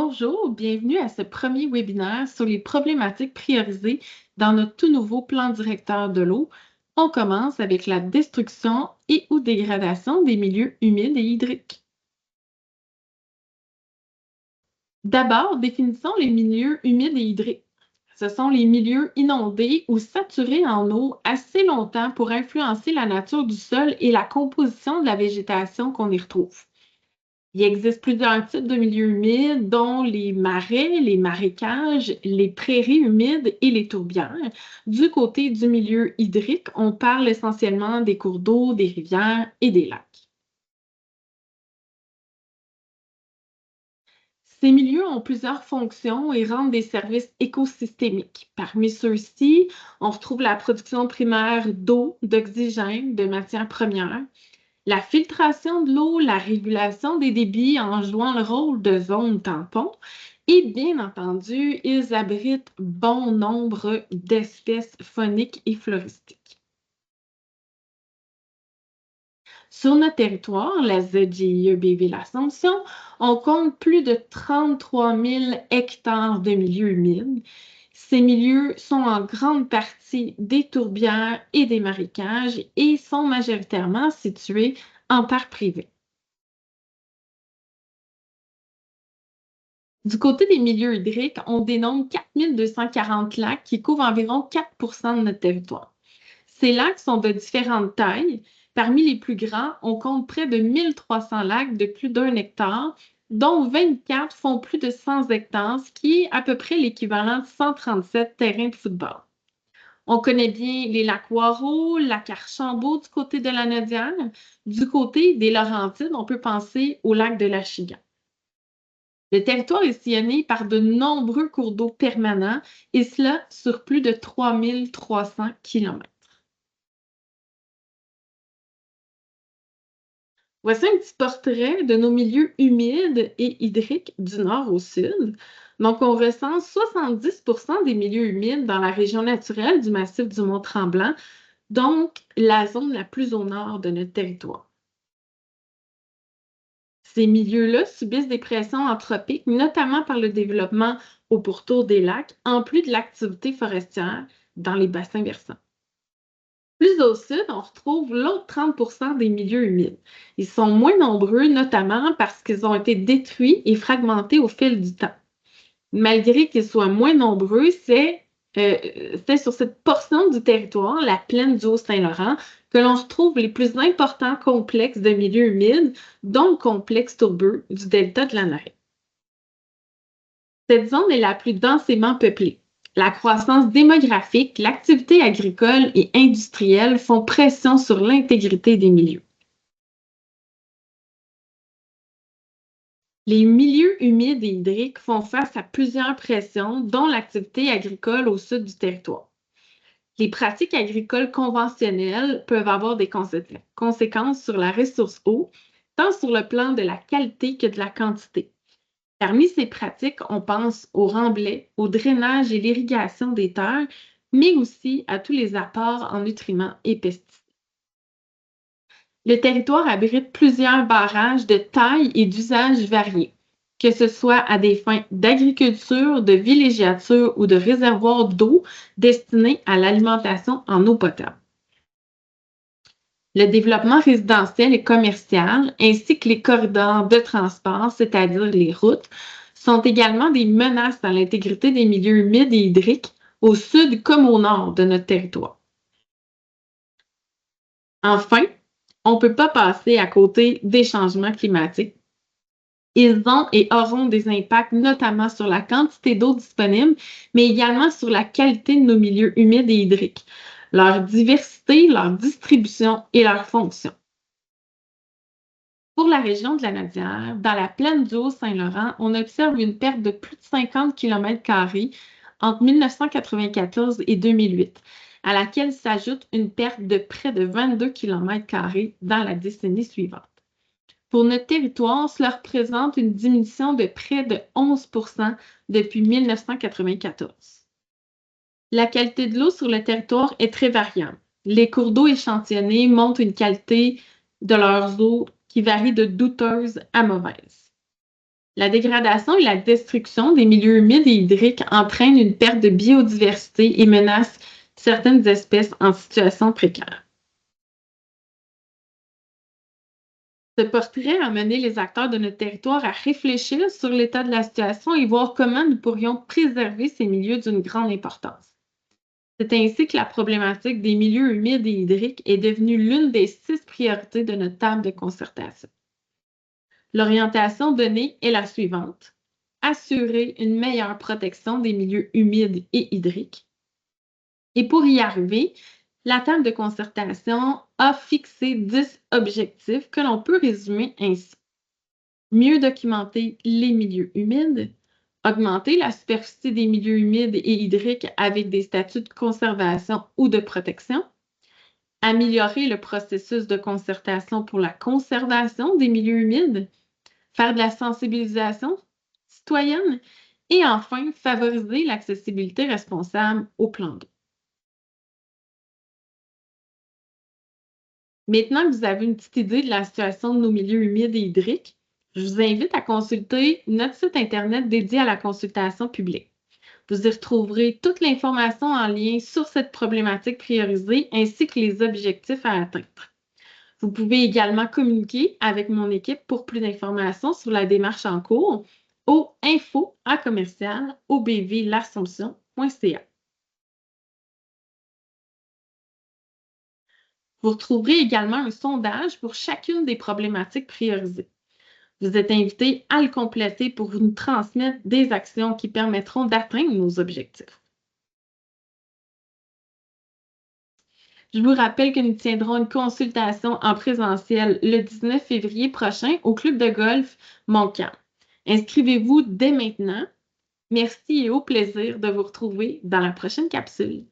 Bonjour, bienvenue à ce premier webinaire sur les problématiques priorisées dans notre tout nouveau plan directeur de l'eau. On commence avec la destruction et ou dégradation des milieux humides et hydriques. D'abord, définissons les milieux humides et hydriques. Ce sont les milieux inondés ou saturés en eau assez longtemps pour influencer la nature du sol et la composition de la végétation qu'on y retrouve. Il existe plusieurs types de milieux humides, dont les marais, les marécages, les prairies humides et les tourbières. Du côté du milieu hydrique, on parle essentiellement des cours d'eau, des rivières et des lacs. Ces milieux ont plusieurs fonctions et rendent des services écosystémiques. Parmi ceux-ci, on retrouve la production primaire d'eau, d'oxygène, de matières premières, la filtration de l'eau, la régulation des débits en jouant le rôle de zone tampon et bien entendu, ils abritent bon nombre d'espèces fauniques et floristiques. Sur notre territoire, la ZGIE-BV L'Assomption, on compte plus de 33 000 hectares de milieux humides. Ces milieux sont en grande partie des tourbières et des marécages et sont majoritairement situés en terre privée. Du côté des milieux hydriques, on dénombre 4 240 lacs qui couvrent environ 4 de notre territoire. Ces lacs sont de différentes tailles. Parmi les plus grands, on compte près de 1300 lacs de plus d'1 hectare, dont 24 font plus de 100 hectares, ce qui est à peu près l'équivalent de 137 terrains de football. On connaît bien les lacs Waro, le lac Archambault du côté de la Nodière. Du côté des Laurentides, on peut penser au lac de l'Achigan. Le territoire est sillonné par de nombreux cours d'eau permanents, et cela sur plus de 3300 kilomètres. Voici un petit portrait de nos milieux humides et hydriques du nord au sud. Donc, on recense 70 des milieux humides dans la région naturelle du massif du Mont-Tremblant, donc la zone la plus au nord de notre territoire. Ces milieux-là subissent des pressions anthropiques, notamment par le développement au pourtour des lacs, en plus de l'activité forestière dans les bassins versants. Plus au sud, on retrouve l'autre 30 des milieux humides. Ils sont moins nombreux, notamment parce qu'ils ont été détruits et fragmentés au fil du temps. Malgré qu'ils soient moins nombreux, c'est sur cette portion du territoire, la plaine du Haut-Saint-Laurent, que l'on retrouve les plus importants complexes de milieux humides, dont le complexe tourbeux du delta de la Narette. Cette zone est la plus densément peuplée. La croissance démographique, l'activité agricole et industrielle font pression sur l'intégrité des milieux. Les milieux humides et hydriques font face à plusieurs pressions, dont l'activité agricole au sud du territoire. Les pratiques agricoles conventionnelles peuvent avoir des conséquences sur la ressource eau, tant sur le plan de la qualité que de la quantité. Parmi ces pratiques, on pense au remblai, au drainage et l'irrigation des terres, mais aussi à tous les apports en nutriments et pesticides. Le territoire abrite plusieurs barrages de taille et d'usage variés, que ce soit à des fins d'agriculture, de villégiature ou de réservoirs d'eau destinés à l'alimentation en eau potable. Le développement résidentiel et commercial, ainsi que les corridors de transport, c'est-à-dire les routes, sont également des menaces à l'intégrité des milieux humides et hydriques, au sud comme au nord de notre territoire. Enfin, on ne peut pas passer à côté des changements climatiques. Ils ont et auront des impacts notamment sur la quantité d'eau disponible, mais également sur la qualité de nos milieux humides et hydriques, leur diversité, leur distribution et leur fonction. Pour la région de la Nodière, dans la plaine du Haut-Saint-Laurent, on observe une perte de plus de 50 km² entre 1994 et 2008, à laquelle s'ajoute une perte de près de 22 km² dans la décennie suivante. Pour notre territoire, cela représente une diminution de près de 11% depuis 1994. La qualité de l'eau sur le territoire est très variable. Les cours d'eau échantillonnés montrent une qualité de leurs eaux qui varie de douteuse à mauvaise. La dégradation et la destruction des milieux humides et hydriques entraînent une perte de biodiversité et menacent certaines espèces en situation précaire. Ce portrait a mené les acteurs de notre territoire à réfléchir sur l'état de la situation et voir comment nous pourrions préserver ces milieux d'une grande importance. C'est ainsi que la problématique des milieux humides et hydriques est devenue l'une des 6 priorités de notre table de concertation. L'orientation donnée est la suivante: assurer une meilleure protection des milieux humides et hydriques. Et pour y arriver, la table de concertation a fixé 10 objectifs que l'on peut résumer ainsi: mieux documenter les milieux humides, augmenter la superficie des milieux humides et hydriques avec des statuts de conservation ou de protection, améliorer le processus de concertation pour la conservation des milieux humides, faire de la sensibilisation citoyenne et enfin favoriser l'accessibilité responsable au plan d'eau. Maintenant que vous avez une petite idée de la situation de nos milieux humides et hydriques, je vous invite à consulter notre site Internet dédié à la consultation publique. Vous y retrouverez toute l'information en lien sur cette problématique priorisée ainsi que les objectifs à atteindre. Vous pouvez également communiquer avec mon équipe pour plus d'informations sur la démarche en cours au info@obvlassomption.ca. Vous retrouverez également un sondage pour chacune des problématiques priorisées. Vous êtes invité à le compléter pour nous transmettre des actions qui permettront d'atteindre nos objectifs. Je vous rappelle que nous tiendrons une consultation en présentiel le 19 février prochain au club de golf Montcalm. Inscrivez-vous dès maintenant. Merci et au plaisir de vous retrouver dans la prochaine capsule.